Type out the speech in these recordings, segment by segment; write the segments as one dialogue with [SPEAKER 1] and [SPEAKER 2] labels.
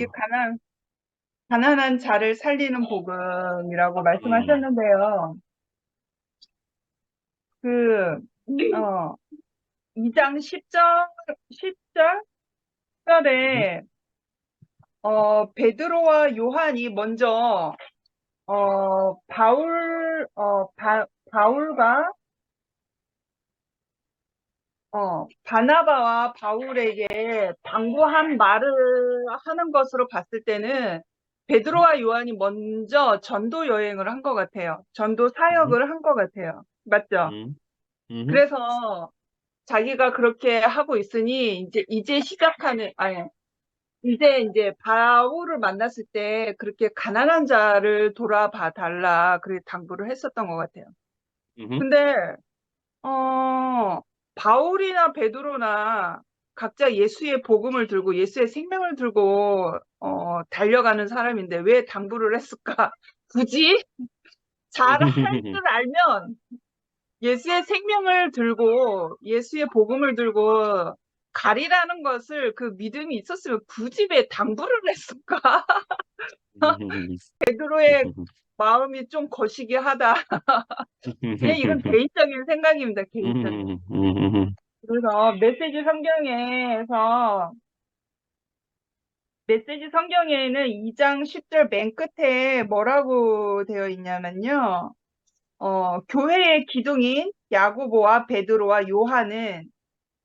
[SPEAKER 1] 이 가난한 자를 살리는 복음이라고
[SPEAKER 2] 음,
[SPEAKER 1] 말씀하셨는데요. 그, 어, 2장 10절에,
[SPEAKER 2] 음,
[SPEAKER 1] 베드로와 요한이 먼저, 바울과, 바나바와 바울에게 당부한 말을 하는 것으로 봤을 때는 베드로와 요한이 먼저 전도 여행을 한 것 같아요. 전도
[SPEAKER 2] 음,
[SPEAKER 1] 사역을 한 것 같아요. 맞죠?
[SPEAKER 2] 음, 음,
[SPEAKER 1] 그래서 자기가 그렇게 하고 있으니 이제 시작하는 아니 이제 바울을 만났을 때 그렇게 가난한 자를 돌아봐 달라 그렇게 당부를 했었던 것 같아요.
[SPEAKER 2] 음,
[SPEAKER 1] 근데 어 바울이나 베드로나 각자 예수의 복음을 들고 예수의 생명을 들고 달려가는 사람인데 왜 당부를 했을까? 굳이 잘할 줄 알면 예수의 생명을 들고 예수의 복음을 들고 가리라는 것을 그 믿음이 있었으면 굳이 왜 당부를 했을까? 베드로의 마음이 좀 거시기 하다. 그냥 이건 개인적인 생각입니다. 개인적인. 그래서 메시지 성경에는 2장 10절 맨 끝에 뭐라고 되어 있냐면요. 교회의 기둥인 야고보와 베드로와 요한은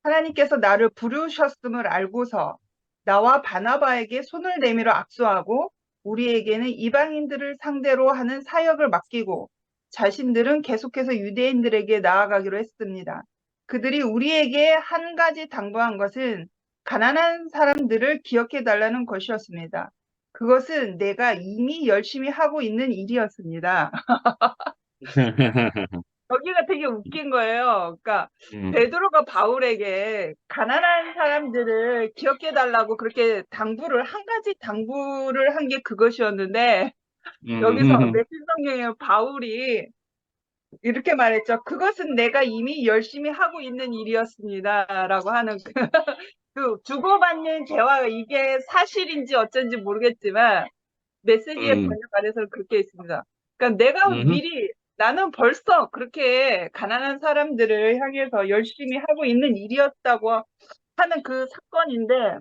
[SPEAKER 1] 하나님께서 나를 부르셨음을 알고서 나와 바나바에게 손을 내밀어 악수하고 우리에게는 이방인들을 상대로 하는 사역을 맡기고 자신들은 계속해서 유대인들에게 나아가기로 했습니다. 그들이 우리에게 한 가지 당부한 것은 가난한 사람들을 기억해 달라는 것이었습니다. 그것은 내가 이미 열심히 하고 있는 일이었습니다. 여기가 되게 웃긴 거예요. 그러니까 베드로가 바울에게 가난한 사람들을 기억해 달라고 그렇게 한 가지 당부를 한 게 그것이었는데 여기서 메시지 성경에 바울이 이렇게 말했죠. 그것은 내가 이미 열심히 하고 있는 일이었습니다라고 하는 그 주고받는 대화가 이게 사실인지 어쩐지 모르겠지만 메시지의 번역 안에서는 그렇게 있습니다. 그러니까 나는 벌써 그렇게 가난한 사람들을 향해서 열심히 하고 있는 일이었다고 하는 그 사건인데,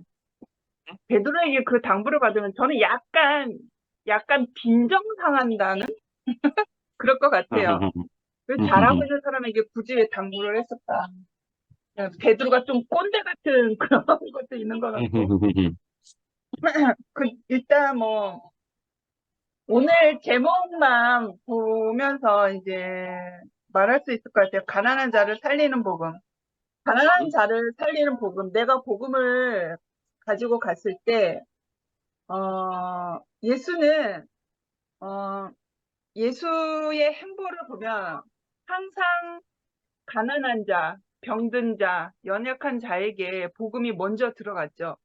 [SPEAKER 1] 베드로에게 그 당부를 받으면 저는 약간 빈정상한다는 그럴 것 같아요. 그 잘하고 있는 사람에게 굳이 왜 당부를 했을까? 그냥 베드로가 좀 꼰대 같은 그런 것도 있는 것 같고. 일단 뭐, 오늘 제목만 보면서 이제 말할 수 있을 것 같아요. 가난한 자를 살리는 복음. 가난한 자를 살리는 복음. 내가 복음을 가지고 갔을 때, 예수는, 어, 예수의 행보를 보면 항상 가난한 자, 병든 자, 연약한 자에게 복음이 먼저 들어갔죠.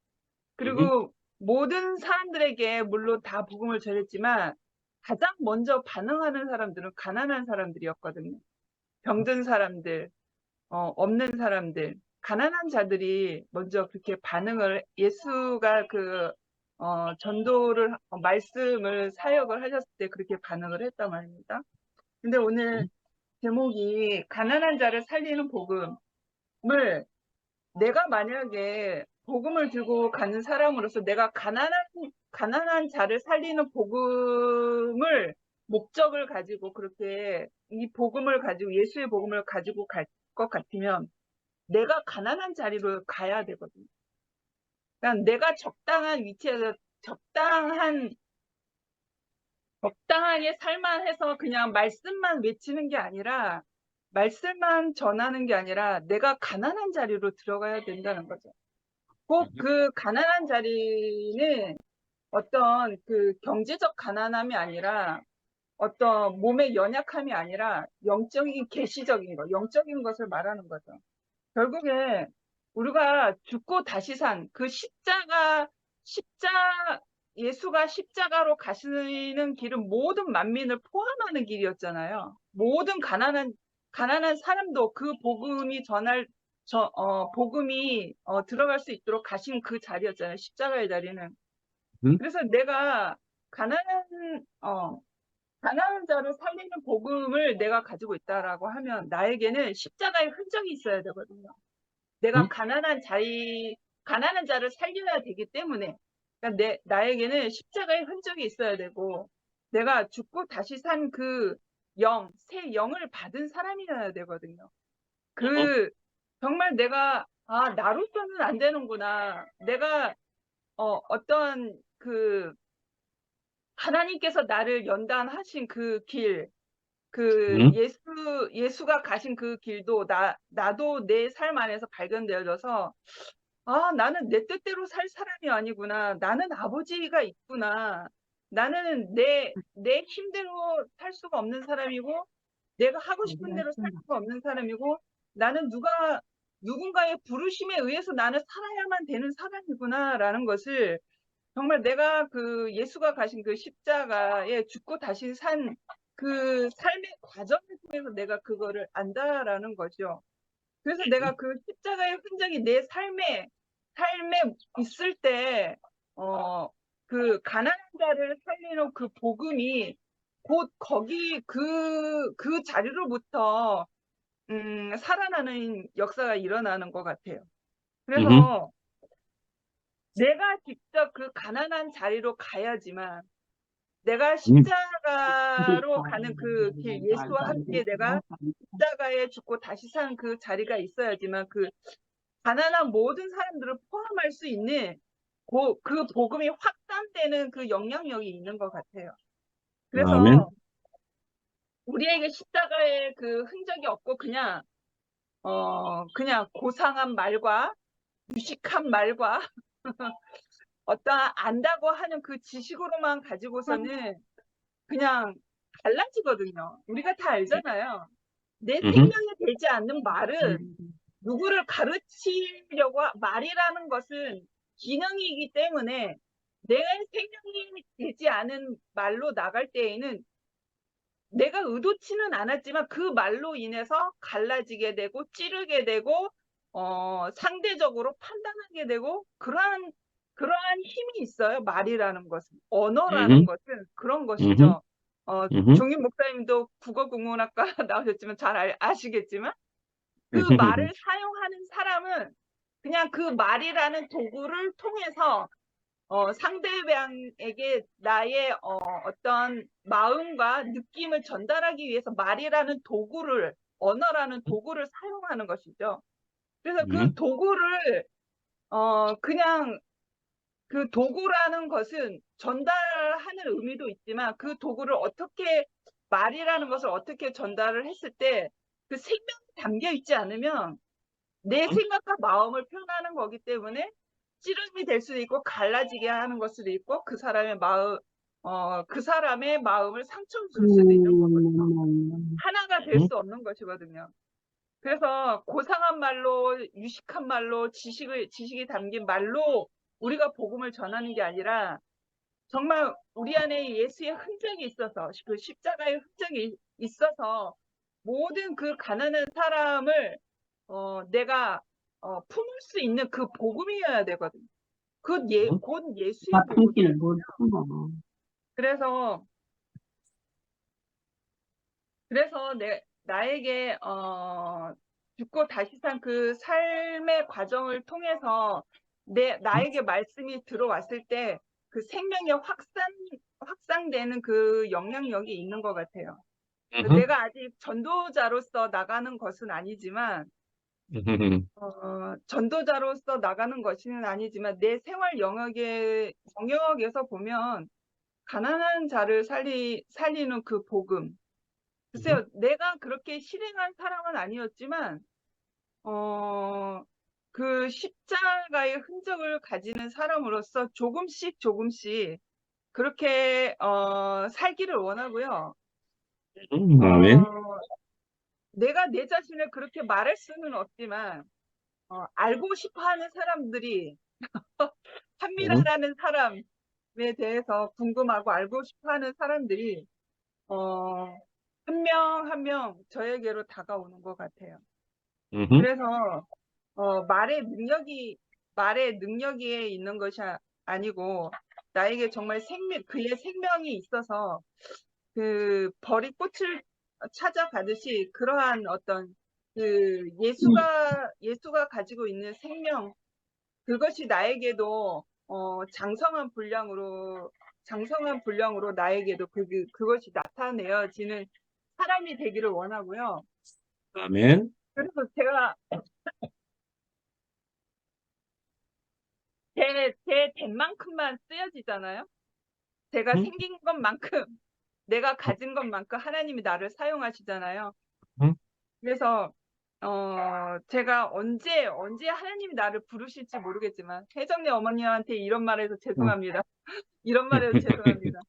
[SPEAKER 1] 그리고 모든 사람들에게 물론 다 복음을 전했지만 가장 먼저 반응하는 사람들은 가난한 사람들이었거든요. 병든 사람들, 없는 사람들, 가난한 자들이 먼저 그렇게 예수가 말씀을 사역을 하셨을 때 그렇게 반응을 했단 말입니다. 근데 오늘 제목이 가난한 자를 살리는 복음을 내가 만약에 복음을 들고 가는 사람으로서 내가 가난한 자를 살리는 복음을 목적을 가지고 그렇게 이 복음을 가지고 예수의 복음을 가지고 갈 것 같으면 내가 가난한 자리로 가야 되거든요. 그러니까 내가 적당한 위치에서 적당한 적당하게 살만해서 그냥 말씀만 외치는 게 아니라 말씀만 전하는 게 아니라 내가 가난한 자리로 들어가야 된다는 거죠. 꼭 그 가난한 자리는 어떤 그 경제적 가난함이 아니라 어떤 몸의 연약함이 아니라 영적인 계시적인 것, 영적인 것을 말하는 거죠. 결국에 우리가 죽고 다시 산 그 예수가 십자가로 가시는 길은 모든 만민을 포함하는 길이었잖아요. 모든 가난한 사람도 그 복음이 들어갈 수 있도록 가신 그 자리였잖아요. 십자가의 자리는. 그래서 내가 가난한, 가난한 자를 살리는 복음을 내가 가지고 있다라고 하면 나에게는 십자가의 흔적이 있어야 되거든요. 내가 가난한 자를 살려야 되기 때문에, 그러니까 나에게는 십자가의 흔적이 있어야 되고, 내가 죽고 다시 산 그 새 영을 받은 사람이어야 되거든요. 정말 내가, 나로서는 안 되는구나. 내가, 어떤 하나님께서 나를 연단하신 그 길, 예수가 가신 그 길도 나도 내 삶 안에서 발견되어져서, 나는 내 뜻대로 살 사람이 아니구나. 나는 아버지가 있구나. 나는 내 힘대로 살 수가 없는 사람이고, 내가 하고 싶은 대로 살 수가 없는 사람이고, 나는 누군가의 부르심에 의해서 나는 살아야만 되는 사람이구나라는 것을 정말 내가 예수가 가신 그 십자가에 죽고 다시 산 그 삶의 과정을 통해서 내가 그거를 안다라는 거죠. 그래서 내가 그 십자가의 흔적이 내 삶에 있을 때, 그 가난한 자를 살리는 그 복음이 곧 그 자리로부터, 살아나는 역사가 일어나는 것 같아요. 그래서 내가 직접 그 가난한 자리로 가야지만 내가 십자가로 가는 그 길, 예수와 함께 내가 십자가에 죽고 다시 산 그 자리가 있어야지만 그 가난한 모든 사람들을 포함할 수 있는 그 복음이 확산되는 그 영향력이 있는 것 같아요.
[SPEAKER 2] 아멘.
[SPEAKER 1] 그래서 우리에게 십자가의 그 흔적이 없고 그냥 고상한 말과 유식한 말과 어떠한 안다고 하는 그 지식으로만 가지고서는 그냥 갈라지거든요. 우리가 다 알잖아요. 내 생명이 되지 않는 말은 누구를 가르치려고 말이라는 것은 기능이기 때문에 내 생명이 되지 않은 말로 나갈 때에는 내가 의도치는 않았지만 그 말로 인해서 갈라지게 되고 찌르게 되고 상대적으로 판단하게 되고 그러한 힘이 있어요. 말이라는 것은. 언어라는 것은 그런 것이죠. 종인 목사님도 국어국문학과 나오셨지만 잘 아시겠지만 그 말을 사용하는 사람은 그냥 그 말이라는 도구를 통해서 상대방에게 나의 어떤 마음과 느낌을 전달하기 위해서 언어라는 도구를 사용하는 것이죠. 그래서 그 도구를 그냥 그 도구라는 것은 전달하는 의미도 있지만 그 도구를 말이라는 것을 어떻게 전달을 했을 때 그 생명이 담겨 있지 않으면 내 생각과 마음을 표현하는 거기 때문에 찌름이 될 수도 있고 갈라지게 하는 걸 수도 있고 그 사람의 마음을 상처 줄 수도 있는 거거든요. 하나가 될 수 없는 것이거든요. 그래서 고상한 말로, 유식한 말로, 지식이 담긴 말로 우리가 복음을 전하는 게 아니라 정말 우리 안에 예수의 흔적이 있어서 그 십자가의 흔적이 있어서 모든 그 가난한 사람을 내가 품을 수 있는 그 복음이어야 되거든요. 곧 예수의 복음이거든요. 그래서 나에게 죽고 다시 산 그 삶의 과정을 통해서 나에게 말씀이 들어왔을 때 그 생명이 확산되는 그 영향력이 있는 것 같아요. 내가 아직 전도자로서 나가는 것은 아니지만 내 생활 영역에서 보면 가난한 자를 살리는 그 복음. 글쎄요, 내가 그렇게 실행한 사람은 아니었지만, 그 십자가의 흔적을 가지는 사람으로서 조금씩 그렇게, 살기를 원하고요.
[SPEAKER 2] 아멘.
[SPEAKER 1] 내가 내 자신을 그렇게 말할 수는 없지만, 알고 싶어 하는 사람들이, 한미라라는 사람에 대해서 궁금하고 알고 싶어 하는 사람들이, 한 명 한 명 저에게로 다가오는 것 같아요. 그래서 말의 능력이 있는 것이 아니고 나에게 정말 그의 생명이 있어서 그 벌이 꽃을 찾아가듯이 그러한 어떤 그 예수가 가지고 있는 생명, 그것이 나에게도 장성한 분량으로 나에게도 그것이 나타내어지는 사람이 되기를 원하고요.
[SPEAKER 2] 아멘.
[SPEAKER 1] 그래서 제가 제 된 만큼만 쓰여지잖아요. 제가
[SPEAKER 2] 응?
[SPEAKER 1] 생긴 것만큼, 내가 가진 것만큼 하나님이 나를 사용하시잖아요.
[SPEAKER 2] 응?
[SPEAKER 1] 그래서 제가 언제 하나님이 나를 부르실지 모르겠지만, 혜정네 어머니한테 이런 말해서
[SPEAKER 2] 응.
[SPEAKER 1] 죄송합니다. 이런 말해서 죄송합니다.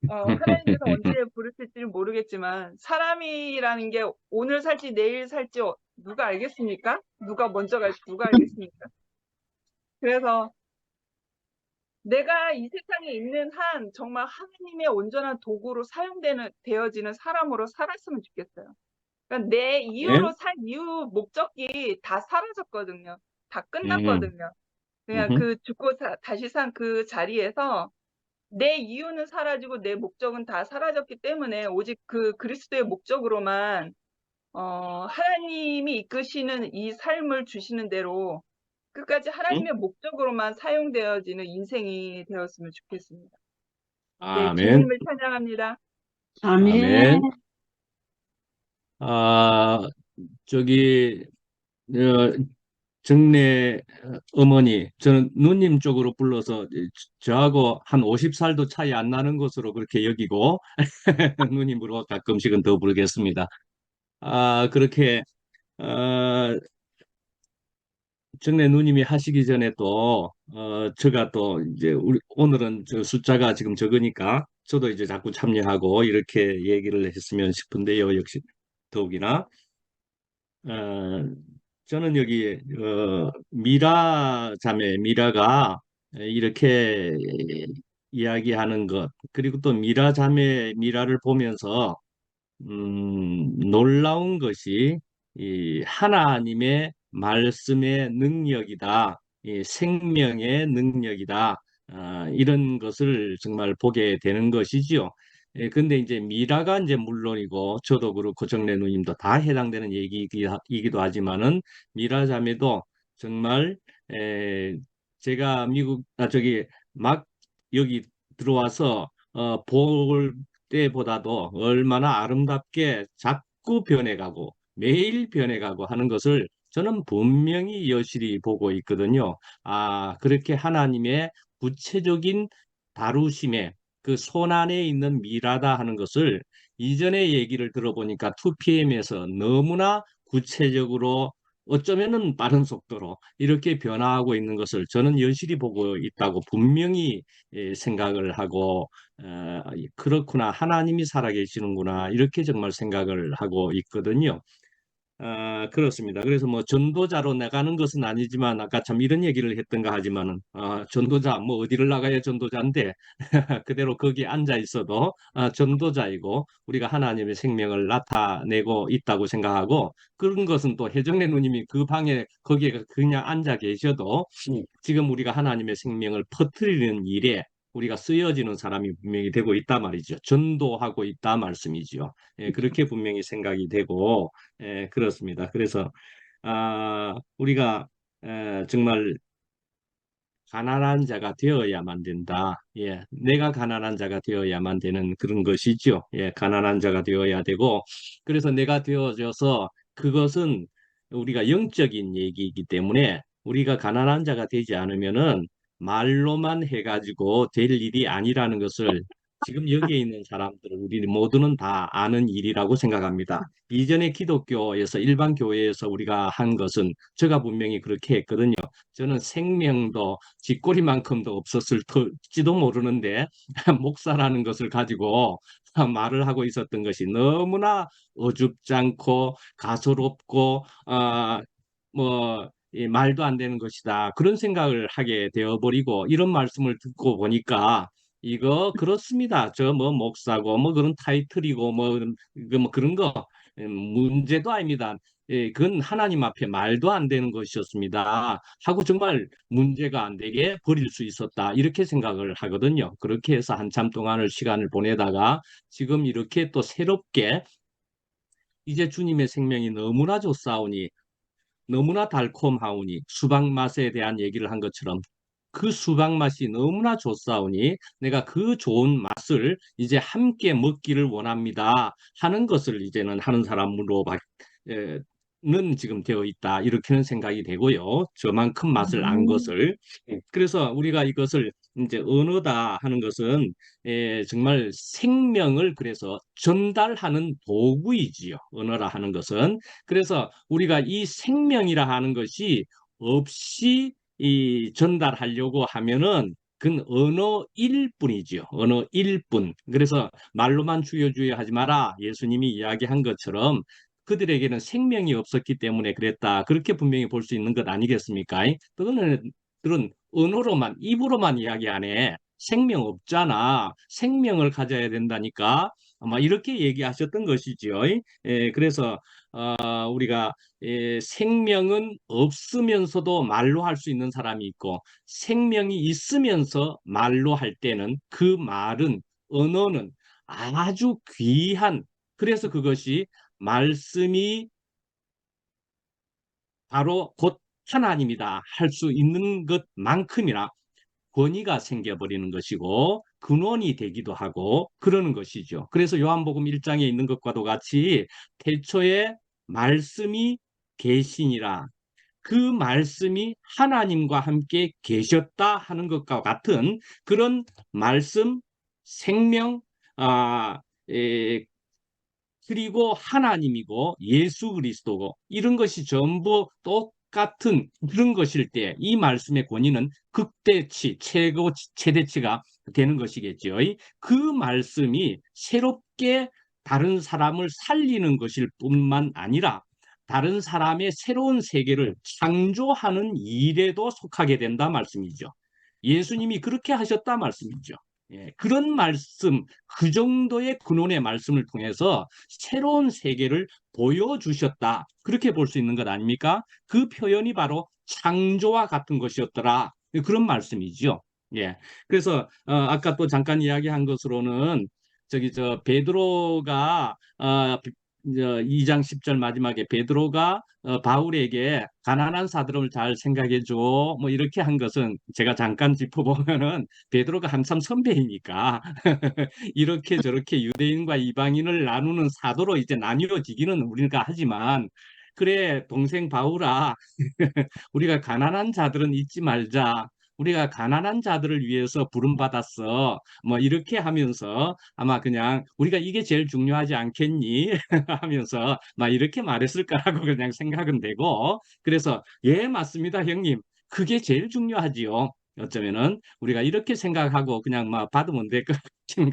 [SPEAKER 1] 하나님께서 언제 부르실지는 모르겠지만, 사람이라는 게 오늘 살지 내일 살지 누가 알겠습니까? 누가 먼저 갈지 누가 알겠습니까? 그래서 내가 이 세상에 있는 한 정말 하나님의 온전한 도구로 되어지는 사람으로 살았으면 좋겠어요. 그러니까 내 이유로
[SPEAKER 2] 아멘.
[SPEAKER 1] 살 이유 목적이 다 사라졌거든요. 다
[SPEAKER 2] 음,
[SPEAKER 1] 끝났거든요. 그냥
[SPEAKER 2] 음,
[SPEAKER 1] 그 죽고 다시 산 그 자리에서 내 이유는 사라지고 내 목적은 다 사라졌기 때문에 오직 그 그리스도의 목적으로만 하나님이 이끄시는 이 삶을 주시는 대로 끝까지
[SPEAKER 2] 음.
[SPEAKER 1] 하나님의 목적으로만 사용되어지는 인생이 되었으면 좋겠습니다. 네,
[SPEAKER 2] 아멘.
[SPEAKER 1] 주님을 찬양합니다.
[SPEAKER 3] 아멘.
[SPEAKER 2] 아멘. 아, 저기, 어, 정례 어머니, 저는 누님 쪽으로 불러서 저하고 한 50살도 차이 안 나는 것으로 그렇게 여기고, 누님으로 가끔씩은 더 부르겠습니다. 그렇게, 어, 정례 누님이 하시기 전에 또, 제가 또 이제 오늘은 저 숫자가 지금 적으니까 저도 이제 자꾸 참여하고 이렇게 얘기를 했으면 싶은데요. 역시 더욱이나, 어, 저는 여기, 미라 자매, 미라가 이렇게 이야기하는 것, 그리고 또 미라 자매, 미라를 보면서 놀라운 것이 이 하나님의 말씀의 능력이다, 이 생명의 능력이다, 이런 것을 정말 보게 되는 것이지요. 근데 이제 미라가 이제 물론이고 저도 그렇고 정래 누님도 다 해당되는 얘기이기도 하지만은 미라 자매도 정말 에, 제가 저기 막 여기 들어와서 볼 때보다도 얼마나 아름답게 자꾸 변해가고 매일 변해가고 하는 것을 저는 분명히 여실히 보고 있거든요. 그렇게 하나님의 구체적인 다루심에 그 손안에 있는 미라다 하는 것을 이전의 얘기를 들어보니까 2PM에서 너무나 구체적으로 어쩌면은 빠른 속도로 이렇게 변화하고 있는 것을 저는 여실히 보고 있다고 분명히 생각을 하고 그렇구나. 하나님이 살아계시는구나. 이렇게 정말 생각을 하고 있거든요. 그렇습니다. 그래서 뭐 전도자로 나가는 것은 아니지만 아까 참 이런 얘기를 했던가 하지만은 전도자 뭐 어디를 나가야 전도자인데 그대로 거기 앉아 있어도 전도자이고 우리가 하나님의 생명을 나타내고 있다고 생각하고 그런 것은 또 혜정래 누님이 그 방에 거기에 그냥 앉아 계셔도 지금 우리가 하나님의 생명을 퍼뜨리는 일에 우리가 쓰여지는 사람이 분명히 되고 있다 말이죠. 전도하고 있다 말씀이지요. 그렇게 분명히 생각이 되고 그렇습니다. 그래서 우리가 정말 가난한 자가 되어야만 된다. 예, 내가 가난한 자가 되어야만 되는 그런 것이죠. 예, 가난한 자가 되어야 되고, 그래서 내가 되어져서 그것은 우리가 영적인 얘기이기 때문에 우리가 가난한 자가 되지 않으면은 말로만 해가지고 될 일이 아니라는 것을 지금 여기에 있는 사람들, 우리 모두는 다 아는 일이라고 생각합니다. 이전에 기독교에서 일반 교회에서 우리가 한 것은 제가 분명히 그렇게 했거든요. 저는 생명도 쥐꼬리만큼도 없었을지도 모르는데 목사라는 것을 가지고 말을 하고 있었던 것이 너무나 어줍잖고 가소롭고 말도 안 되는 것이다. 그런 생각을 하게 되어버리고 이런 말씀을 듣고 보니까 이거 그렇습니다. 저 뭐 목사고 뭐 그런 타이틀이고 뭐 그런 거 문제도 아닙니다. 그건 하나님 앞에 말도 안 되는 것이었습니다. 하고 정말 문제가 안 되게 버릴 수 있었다. 이렇게 생각을 하거든요. 그렇게 해서 한참 동안을 시간을 보내다가 지금 이렇게 또 새롭게 이제 주님의 생명이 너무나 좋사오니 너무나 달콤하오니 수박 맛에 대한 얘기를 한 것처럼 그 수박 맛이 너무나 좋사오니 내가 그 좋은 맛을 이제 함께 먹기를 원합니다 하는 것을 이제는 하는 사람으로 는 지금 되어 있다 이렇게는 생각이 되고요. 저만큼 맛을 안
[SPEAKER 1] 음,
[SPEAKER 2] 것을 그래서 우리가 이것을 이제 언어다 하는 것은 정말 생명을 그래서 전달하는 도구이지요. 언어라 하는 것은 그래서 우리가 이 생명이라 하는 것이 없이 이 전달하려고 하면은 그건 언어일 뿐이지요. 언어일 뿐. 그래서 말로만 주여 하지 마라. 예수님이 이야기한 것처럼 그들에게는 생명이 없었기 때문에 그랬다. 그렇게 분명히 볼 수 있는 것 아니겠습니까? 그들은 언어로만, 입으로만 이야기 안 해. 생명 없잖아. 생명을 가져야 된다니까. 아마 이렇게 얘기하셨던 것이지요. 그래서 우리가 생명은 없으면서도 말로 할 수 있는 사람이 있고 생명이 있으면서 말로 할 때는 그 말은 언어는 아주 귀한 그래서 그것이 말씀이 바로 곧 하나님이다 할 수 있는 것만큼이나 권위가 생겨버리는 것이고 근원이 되기도 하고 그러는 것이죠. 그래서 요한복음 1장에 있는 것과도 같이 태초에 말씀이 계시니라 그 말씀이 하나님과 함께 계셨다 하는 것과 같은 그런 말씀, 생명, 아, 에, 그리고 하나님이고 예수 그리스도고 이런 것이 전부 똑같은 그런 것일 때 이 말씀의 권위는 극대치, 최고 최대치가 되는 것이겠죠. 그 말씀이 새롭게 다른 사람을 살리는 것일 뿐만 아니라 다른 사람의 새로운 세계를 창조하는 일에도 속하게 된다 말씀이죠. 예수님이 그렇게 하셨다 말씀이죠. 그런 말씀, 그 정도의 근원의 말씀을 통해서 새로운 세계를 보여주셨다. 그렇게 볼 수 있는 것 아닙니까? 그 표현이 바로 창조와 같은 것이었더라. 그런 말씀이죠. 예. 그래서 아까 또 잠깐 이야기한 것으로는 저기 저 베드로가 2장 10절 마지막에 베드로가 바울에게 가난한 사람을 잘 생각해 줘. 뭐 이렇게 한 것은 제가 잠깐 짚어보면은 베드로가 한참 선배이니까 이렇게 저렇게 유대인과 이방인을 나누는 사도로 이제 나뉘어지기는 우리가 하지만 그래 동생 바울아 우리가 가난한 자들은 잊지 말자. 우리가 가난한 자들을 위해서 부름받았어. 뭐 이렇게 하면서 아마 그냥 우리가 이게 제일 중요하지 않겠니? 하면서 막 이렇게 말했을 거라고 그냥 생각은 되고 그래서 예 맞습니다 형님. 그게 제일 중요하지요. 어쩌면은 우리가 이렇게 생각하고 그냥 막 받으면 될 것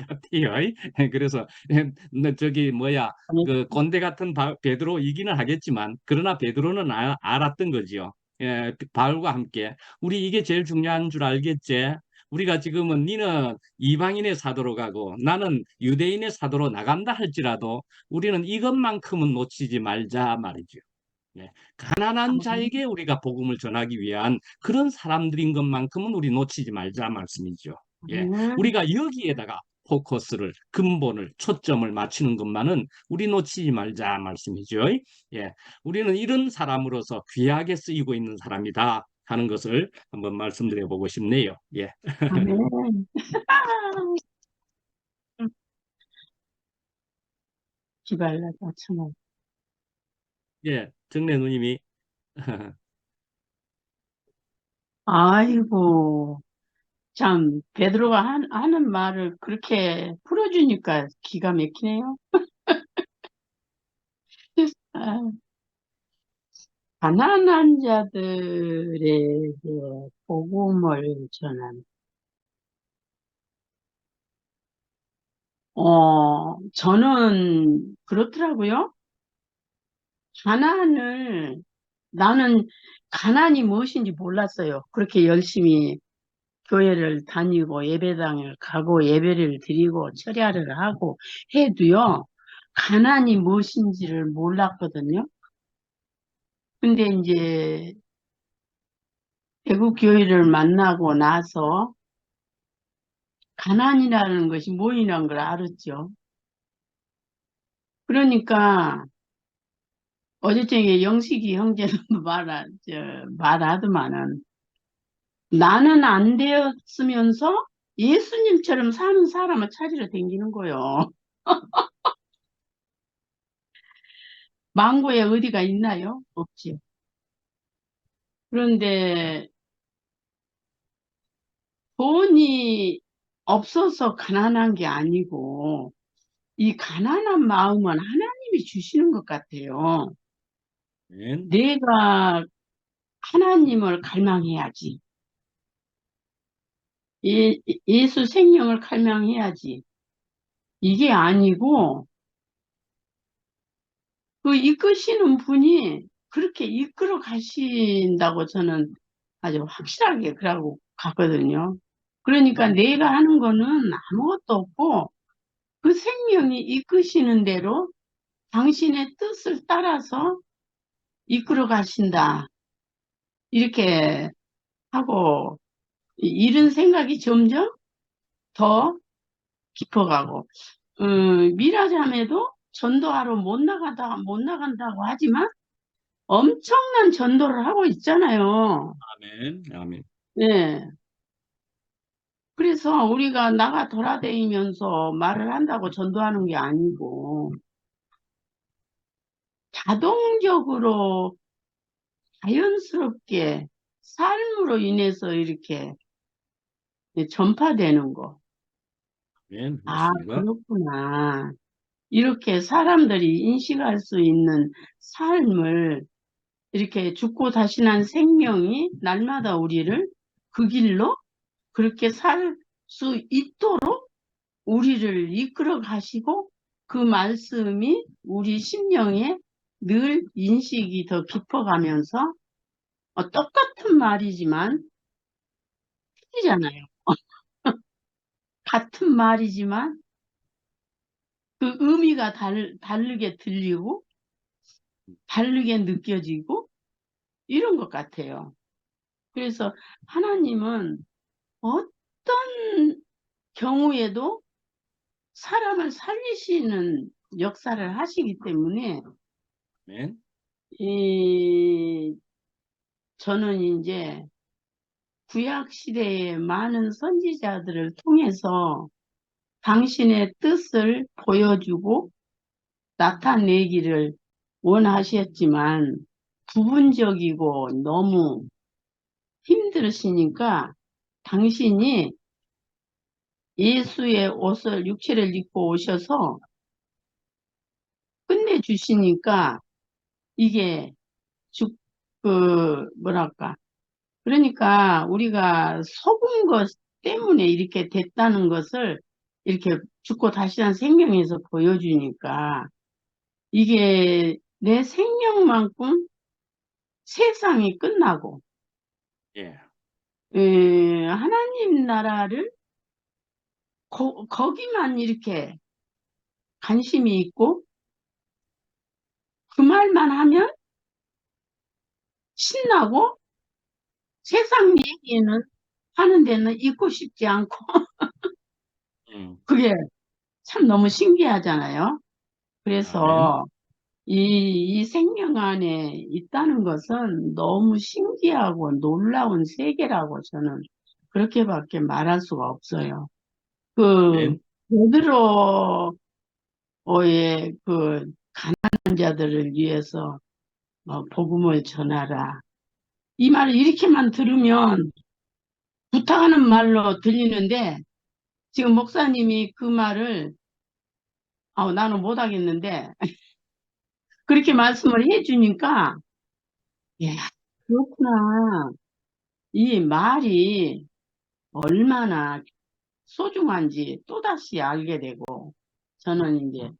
[SPEAKER 2] 같아요. 그래서 저기 뭐야
[SPEAKER 3] 아니,
[SPEAKER 2] 그 꼰대 같은 베드로이기는 하겠지만 그러나 베드로는 알았던 거지요. 바울과 함께 우리 이게 제일 중요한 줄 알겠지? 우리가 지금은 니는 이방인의 사도로 가고 나는 유대인의 사도로 나간다 할지라도 우리는 이것만큼은 놓치지 말자 말이죠. 가난한 자에게 우리가 복음을 전하기 위한 그런 사람들인 것만큼은 우리 놓치지 말자 말씀이죠. 우리가 여기에다가 포커스를 근본을 초점을 맞추는 것만은 우리 놓치지 말자 말씀이죠. 우리는 이런 사람으로서 귀하게 쓰이고 있는 사람이다 하는 것을 한번 말씀드려 보고 싶네요.
[SPEAKER 3] 아멘. 기발나다, 참.
[SPEAKER 2] 정래 누님이
[SPEAKER 3] 아이고, 참, 베드로가 하는 말을 그렇게 풀어주니까 기가 막히네요. 아, 가난한 자들에게 복음을 전하는. 저는 그렇더라고요. 가난을, 나는 가난이 무엇인지 몰랐어요. 그렇게 열심히 교회를 다니고 예배당을 가고 예배를 드리고 철야를 하고 해도요, 가난이 무엇인지를 몰랐거든요. 근데 이제 대구 교회를 만나고 나서 가난이라는 것이 뭐이란 걸 알았죠. 그러니까 어제저녁에 영식이 형제도 말하더만은 나는 안 되었으면서 예수님처럼 사는 사람을 찾으러 다니는 거요. 망고에 어디가 있나요? 없지. 그런데 돈이 없어서 가난한 게 아니고 이 가난한 마음은 하나님이 주시는 것 같아요.
[SPEAKER 2] 아멘.
[SPEAKER 3] 내가 하나님을 갈망해야지. 예수 생명을 갈망해야지. 이게 아니고 그 이끄시는 분이 그렇게 이끌어 가신다고 저는 아주 확실하게 그러고 갔거든요. 그러니까 내가 하는 거는 아무것도 없고 그 생명이 이끄시는 대로 당신의 뜻을 따라서 이끌어 가신다. 이렇게 하고 이런 생각이 점점 더 깊어가고 미라자매도 전도하러 못 나간다고 하지만 엄청난 전도를 하고 있잖아요.
[SPEAKER 2] 아멘. 아멘.
[SPEAKER 3] 네. 그래서 우리가 나가 돌아다니면서 말을 한다고 전도하는 게 아니고 자동적으로 자연스럽게 삶으로 인해서 이렇게 전파되는 거.
[SPEAKER 2] 아멘.
[SPEAKER 3] 아,
[SPEAKER 2] 맞습니다.
[SPEAKER 3] 그렇구나. 이렇게 사람들이 인식할 수 있는 삶을 이렇게 죽고 다시 난 생명이 날마다 우리를 그 길로 그렇게 살 수 있도록 우리를 이끌어 가시고 그 말씀이 우리 심령에 늘 인식이 더 깊어가면서 똑같은 말이지만 틀리잖아요. 같은 말이지만 그 의미가 다르게 들리고 다르게 느껴지고 이런 것 같아요. 그래서 하나님은 어떤 경우에도 사람을 살리시는 역사를 하시기 때문에
[SPEAKER 2] 아멘.
[SPEAKER 3] 저는 이제 구약 시대의 많은 선지자들을 통해서 당신의 뜻을 보여주고 나타내기를 원하셨지만 부분적이고 너무 힘들으시니까 당신이 예수의 옷을 육체를 입고 오셔서 끝내주시니까 이게 뭐랄까. 그러니까 우리가 속은 것 때문에 이렇게 됐다는 것을 이렇게 죽고 다시 산 생명에서 보여주니까 이게 내 생명만큼 세상이 끝나고
[SPEAKER 2] 예.
[SPEAKER 3] 하나님 나라를 거기만 이렇게 관심이 있고 그 말만 하면 신나고 세상 얘기는 하는 데는 있고 싶지 않고 그게 참 너무 신기하잖아요.
[SPEAKER 2] 아멘.
[SPEAKER 3] 그래서 이 생명 안에 있다는 것은 너무 신기하고 놀라운 세계라고 저는 그렇게밖에 말할 수가 없어요. 그
[SPEAKER 2] 아멘.
[SPEAKER 3] 베드로의 그 가난한 자들을 위해서 복음을 전하라. 이 말을 이렇게만 들으면 부탁하는 말로 들리는데 지금 목사님이 그 말을 나는 못하겠는데 그렇게 말씀을 해주니까 야 그렇구나. 이 말이 얼마나 소중한지 또다시 알게 되고 저는 이제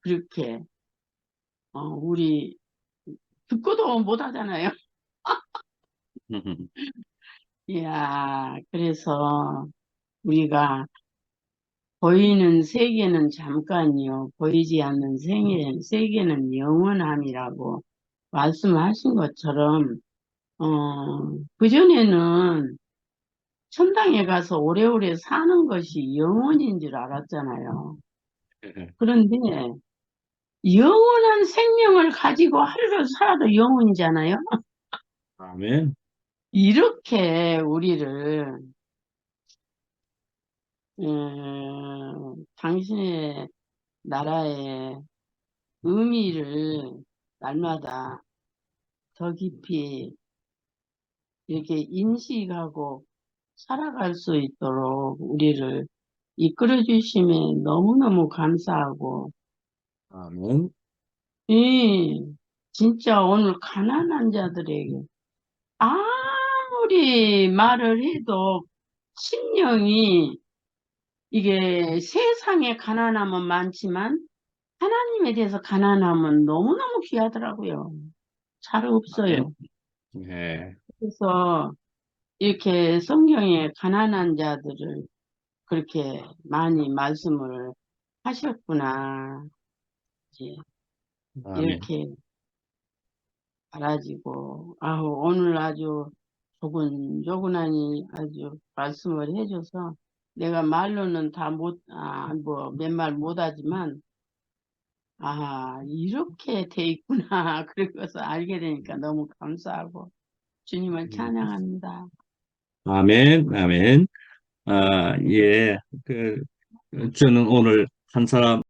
[SPEAKER 3] 그렇게 우리 듣고도 못하잖아요. 이야 그래서 우리가 보이는 세계는 잠깐이요 보이지 않는 세계는 영원함이라고 말씀하신 것처럼, 그전에는 천당에 가서 오래오래 사는 것이 영원인 줄 알았잖아요. 그런데 영원한 생명을 가지고 하루를 살아도 영원이잖아요.
[SPEAKER 2] 아멘.
[SPEAKER 3] 이렇게 우리를 당신의 나라의 의미를 날마다 더 깊이 이렇게 인식하고 살아갈 수 있도록 우리를 이끌어 주심에 너무너무 감사하고,
[SPEAKER 2] 아멘.
[SPEAKER 3] 진짜 오늘 가난한 자들에게 아무리 말을 해도 심령이 이게 세상에 가난함은 많지만 하나님에 대해서 가난함은 너무너무 귀하더라고요. 잘
[SPEAKER 2] 아멘.
[SPEAKER 3] 없어요.
[SPEAKER 2] 예.
[SPEAKER 3] 그래서 이렇게 성경에 가난한 자들을 그렇게 많이 말씀을 하셨구나. 이제
[SPEAKER 2] 아멘.
[SPEAKER 3] 이렇게 알아지고, 오늘 아주 조근조근하니 아주 말씀을 해줘서 내가 말로는 다 몇 말 못하지만, 이렇게 돼 있구나. 그래서 알게 되니까 너무 감사하고 주님을 찬양합니다.
[SPEAKER 2] 아멘. 아멘. 예. 저는 오늘 한 사람